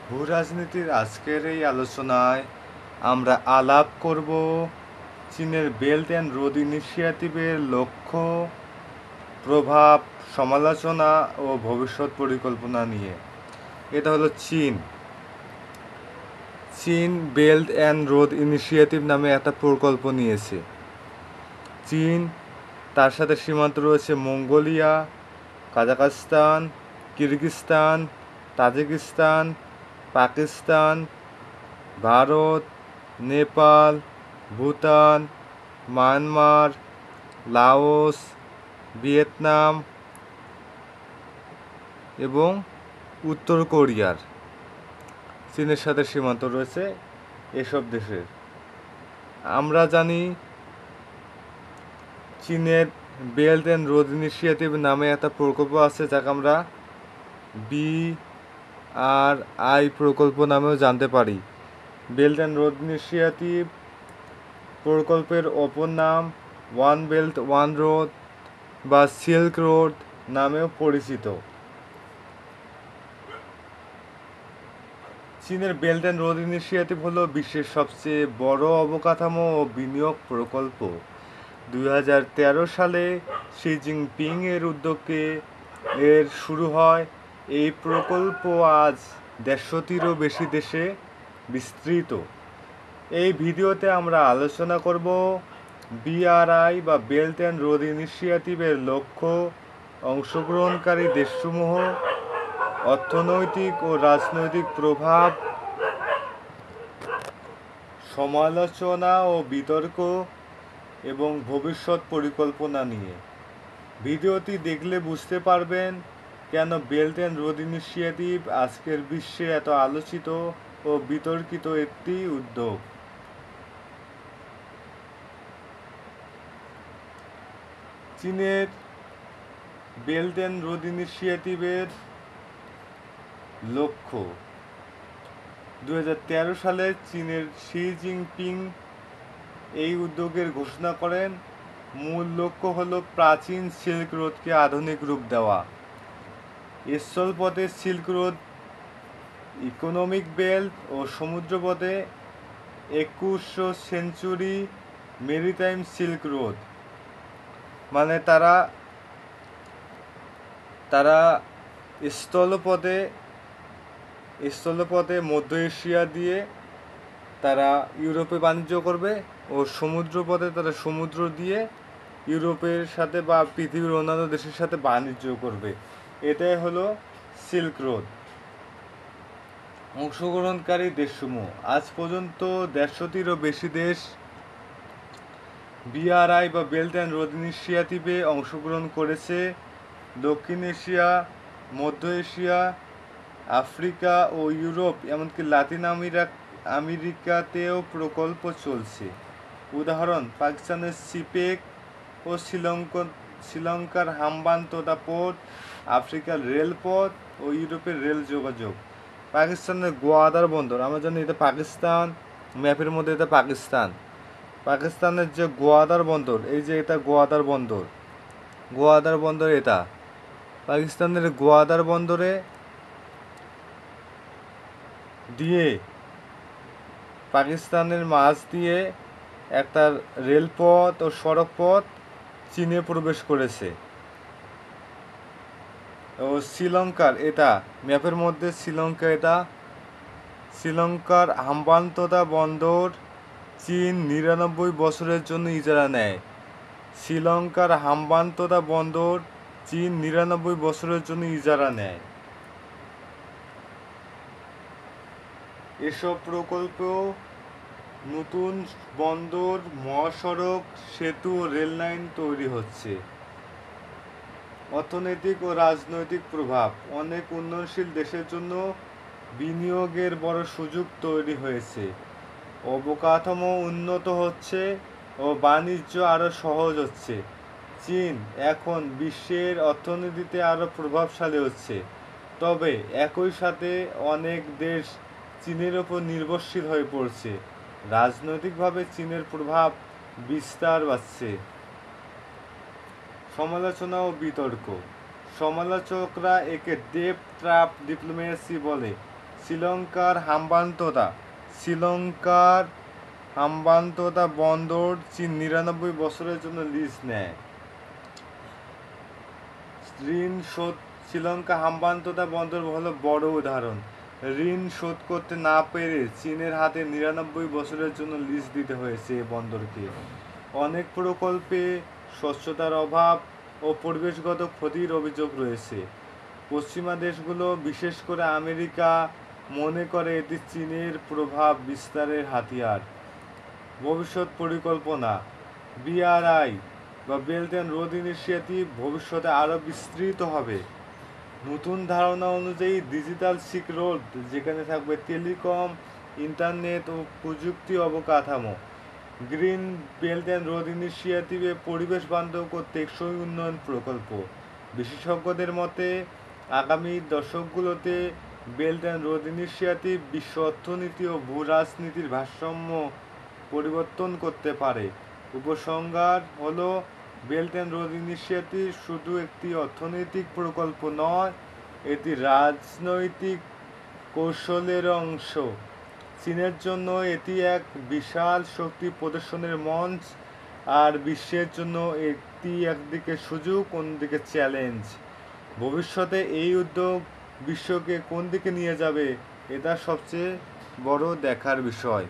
ভূরাজনীতির আজকের এই আলোচনায় আমরা আলাপ করব চীনের বেল্ট অ্যান্ড রোড ইনিশিয়েটিভের লক্ষ্য, প্রভাব, সমালোচনা ও ভবিষ্যৎ পরিকল্পনা নিয়ে। এটা হলো চীন। চীন বেল্ট অ্যান্ড রোড ইনিশিয়েটিভ নামে একটা প্রকল্প নিয়েছে। চীন, তার সাথে সীমান্ত রয়েছে Mongolia, Kazakhstan, Kyrgyzstan, Tajikistan, Pakistan, Bharat, Nepal, Bhutan, Myanmar, Laos, Vietnam এবং উত্তর কোরিয়ার চীনের সাথে সীমান্ত রয়েছে এসব দেশের। আমরা জানি চীনের বেল্ট অ্যান্ড রোড ইনিশিয়েটিভ নামে একটা প্রকল্প আছে, যাকে আমরা BRI প্রকল্প নামেও জানতে পারি। বেল্ট অ্যান্ড রোড ইনিশিয়েটিভ প্রকল্পের অপর নাম ওয়ান বেল্ট ওয়ান রোড বা সিল্ক রোড নামেও পরিচিত। চীনের বেল্ট অ্যান্ড রোড ইনিশিয়েটিভ হলো বিশ্বের সবচেয়ে বড় অবকাঠামো ও বিনিয়োগ প্রকল্প। 2013 সালে শি জিনপিং এর উদ্যোগে এর শুরু হয়। এই প্রকল্প আজ 150টিরও বেশি দেশে বিস্তৃত। এই ভিডিওতে আমরা আলোচনা করব BRI বা বেল্ট অ্যান্ড রোড ইনিশিয়েটিভের লক্ষ্য, অংশগ্রহণকারী দেশসমূহ, অর্থনৈতিক ও রাজনৈতিক প্রভাব, সমালোচনা ও বিতর্ক এবং ভবিষ্যৎ পরিকল্পনা নিয়ে। ভিডিওটি দেখলে বুঝতে পারবেন কেন বেল্ট অ্যান্ড রোড ইনিশিয়েটিভ আজকের বিশ্বে এত আলোচিত ও বিতর্কিত একটি উদ্যোগ। চীনের বেল্ট অ্যান্ড রোড ইনিশিয়েটিভের লক্ষ্য। 2013 সালে চীনের শি জিনপিং এই উদ্যোগের ঘোষণা করেন। মূল লক্ষ্য হল প্রাচীন সিল্ক রোডকে আধুনিক রূপ দেওয়া। স্থলপথে সিল্ক রোড, ইকোনমিক বেল্ট ও সমুদ্রপথে 21শ সেঞ্চুরি মেরিটাইম সিল্ক রোড। মানে তারা স্থলপথে মধ্য এশিয়া দিয়ে তারা ইউরোপে বাণিজ্য করবে ও সমুদ্রপথে তারা সমুদ্র দিয়ে ইউরোপের সাথে বা পৃথিবীর অন্যান্য দেশের সাথে বাণিজ্য করবে। এটাই হলো সিল্ক রোড। অংশগ্রহণকারী দেশসমূহ আজ পর্যন্ত 150টিরও বেশি দেশ BRI বা বেল্ট অ্যান্ড রোড ইনিশিয়েটিভে অংশগ্রহণ করেছে। দক্ষিণ এশিয়া, মধ্য এশিয়া, আফ্রিকা ও ইউরোপ, এমনকি লাতিন আমেরিকাতেও প্রকল্প চলছে। উদাহরণ: পাকিস্তানের সিপেক ও শ্রীলঙ্কার হাম্বানটোটা পোর্ট, আফ্রিকার রেলপথ ও ইউরোপের রেল যোগাযোগ। পাকিস্তানের গোয়াদার বন্দর, আমরা জানি এটা পাকিস্তান, ম্যাপের মধ্যে এটা পাকিস্তানের যে গোয়াদার বন্দর, এই যে এটা গোয়াদার বন্দর এটা পাকিস্তানের গোয়াদার বন্দরে দিয়ে পাকিস্তানের মাঝ দিয়ে একটা রেলপথ ও সড়ক পথ চীনে প্রবেশ করেছে। ও শ্রীলঙ্কার এটা ম্যাপের মধ্যে শ্রীলঙ্কার হাম্বানটোটা বন্দর চীন 99 বছরের জন্য ইজারা নেয়। শ্রীলঙ্কার হাম্বানটোটা বন্দর চীন 99 বছরের জন্য ইজারা নেয়। এসব প্রকল্প নতুন বন্দর, মহাসড়ক, সেতু ও রেললাইন তৈরি হচ্ছে। অর্থনৈতিক ও রাজনৈতিক প্রভাব: অনেক উন্নয়নশীল দেশের জন্য বিনিয়োগের বড় সুযোগ তৈরি হয়েছে। অবকাঠামো উন্নত হচ্ছে ও বাণিজ্য আরও সহজ হচ্ছে। চীন এখন বিশ্বের অর্থনীতিতে আরও প্রভাবশালী হচ্ছে। তবে একই সাথে অনেক দেশ চীনের ওপর নির্ভরশীল হয়ে পড়ছে। রাজনৈতিকভাবে চীনের প্রভাব বিস্তার পাচ্ছে। সমালোচনা ও বিতর্ক: সমালোচকরা একে ডেপ ট্র্যাপ ডিপ্লোমেসি বলে। শ্রীলঙ্কার হাম্বান্তোতা বন্দর চীন 99 বছরের জন্য লিজ নেয়। শ্রীলঙ্কা হাম্বান্তোতা বন্দর হলো বড় উদাহরণ। ঋণ শোধ করতে না পেরে চীনের হাতে 99 বছরের জন্য লিজ দিতে হয়েছে এ বন্দরকে। অনেক প্রকল্পে স্বচ্ছতার অভাব ও পরিবেশগত ক্ষতির অভিযোগ রয়েছে। পশ্চিমা দেশগুলো, বিশেষ করে আমেরিকা, মনে করে এটি চীনের প্রভাব বিস্তারের হাতিয়ার। ভবিষ্যৎ পরিকল্পনা, বিআরআই বা বেল্ট অ্যান্ড রোড ইনিশিয়েটিভ ভবিষ্যতে আরও বিস্তৃত হবে। নতুন ধারণা অনুযায়ী ডিজিটাল সিল্ক রোড, যেখানে থাকবে টেলিকম, ইন্টারনেট ও প্রযুক্তি অবকাঠামো। গ্রিন বেল্ট অ্যান্ড রোড ইনিশিয়েটিভে পরিবেশ বান্ধব ও টেকসই উন্নয়ন প্রকল্প। বিশেষজ্ঞদের মতে আগামী দশকগুলোতে বেল্ট অ্যান্ড রোড ইনিশিয়েটিভ বিশ্ব অর্থনীতি ও ভূ রাজনীতির ভারসাম্য পরিবর্তন করতে পারে। উপসংহার হলো, বেল্ট অ্যান্ড রোড ইনিশিয়েটিভ শুধু একটি অর্থনৈতিক প্রকল্প নয়, এটি রাজনৈতিক কৌশলের অংশ। চীনের জন্য এটি এক বিশাল শক্তি প্রদর্শনের মঞ্চ, আর বিশ্বের জন্য এটি একদিকে সুযোগ, অন্যদিকে চ্যালেঞ্জ। ভবিষ্যতে এই উদ্যোগ বিশ্বকে কোন দিকে নিয়ে যাবে, এটা সবচেয়ে বড় দেখার বিষয়।